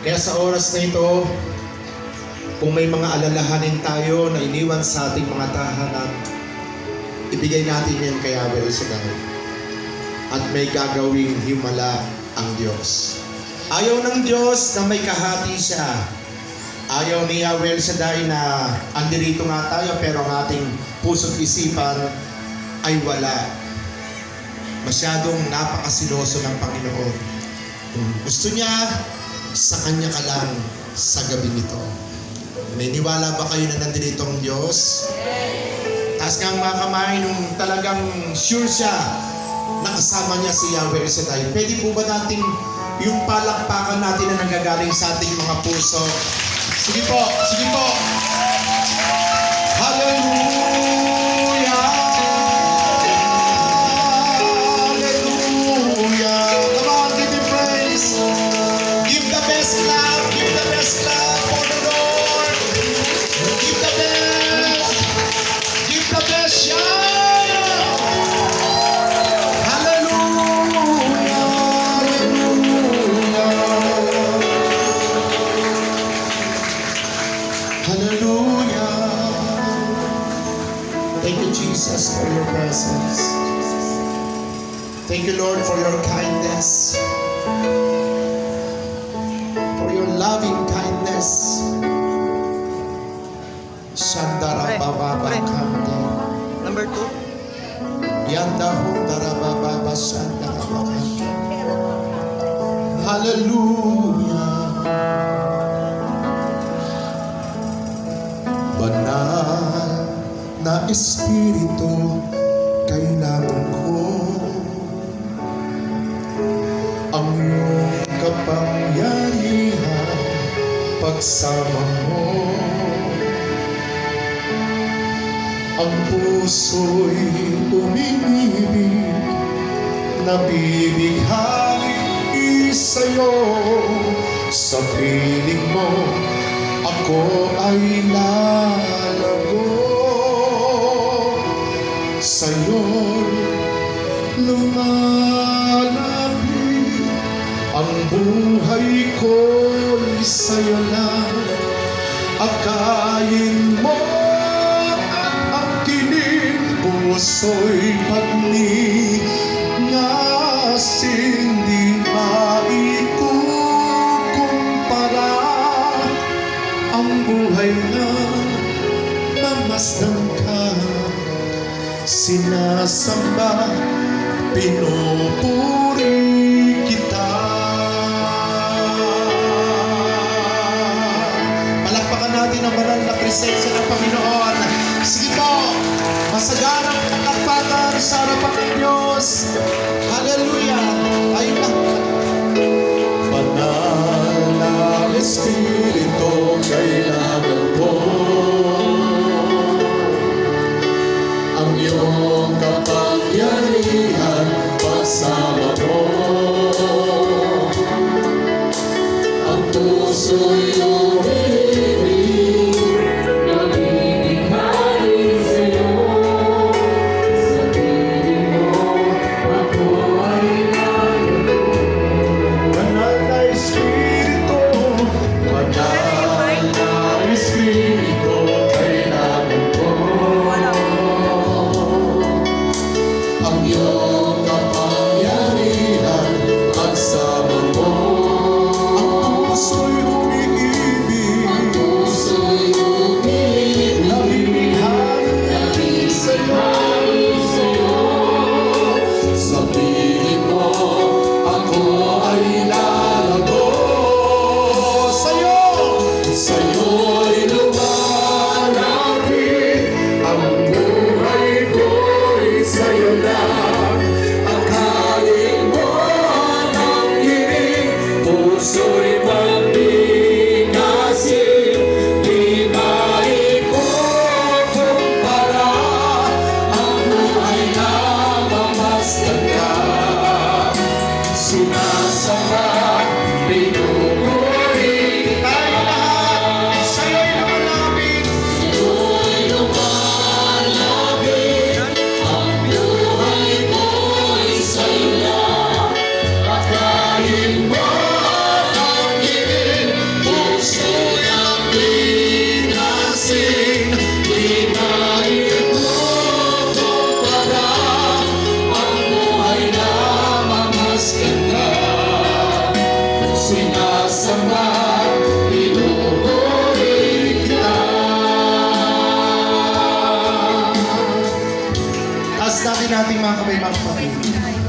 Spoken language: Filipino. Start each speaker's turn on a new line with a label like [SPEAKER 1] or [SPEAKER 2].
[SPEAKER 1] Kaya sa oras na ito, kung may mga alalahanin tayo na iniwan sa ating mga tahanan, ibigay natin yan kay Yahweh Shaddai. At may gagawing himala ang Diyos. Ayaw ng Diyos na may kahati siya. Ayaw ni Yahweh Shaddai na andirito nga tayo pero ang ating puso't isipan ay wala. Masyadong napakasiloso ng Panginoon. Gusto niya, sa Kanya ka lang sa gabing ito. Naniniwala ba kayo na nandito ang Diyos? Taas nga ang mga kamay nung talagang sure siya na kasama niya si Yahweh Shaddai. Pwede po ba natin yung palakpakan natin na nanggagaling sa ating mga puso? Sige po, sige po. Hallelujah! Jesus, for your presence. Thank you, Lord, for your kindness, for your loving kindness. Shandara Baba Bakande.
[SPEAKER 2] Number 2.
[SPEAKER 1] Yanda Hundara Baba Shandara Bakande. Hallelujah. Banal na Espiritu, kailangan ko ang iyong kapangyarihan pagsama mo. Ang puso'y umiibig, nabibighani sa'yo. Sa piling mo, ako ay lalago. Sa'yo'y lumalapit, ang buhay ko'y sa'yo lang. Akayin mo at aking puso'y pagningas, hindi maikukumpara ang buhay na mamasdan ka. Sinasamba, pinupuri kita. Palakpakan natin ang banal na presensya ng Panginoon. Sige po, masaganang palakpakan sa harapan ng Diyos. Hallelujah! Ayun na. Banal na Espiritu, kailangan ko ang iyong kapangyarihan pagsama mo. Ang puso'y umiibig, nabibighani sa'yo. Sa piling mo, ako ay lalago. Banal na Espiritu, banal na Espiritu, kailangan ko ang iyong kapangyarihan pagsama mo. Ang puso'y umiibig, nabibighani sa'yo. Sa piling mo, ako ay lalago. Sa'yo'y lumalapit, ang buhay ko'y sa'yo lang. Akayin mo ang hiling, puso'y pagningasin, di maikukumpara ang buhay na mamasdan ka. Sinasamba, pinupuri tayo lahat. Sa'yo'y lumalapit, ang buhay ko'y sa'yo lang. Akayin mo ang hiling, sinasamba, pinupuri kita. Taas natin mga kamay mga kapatid.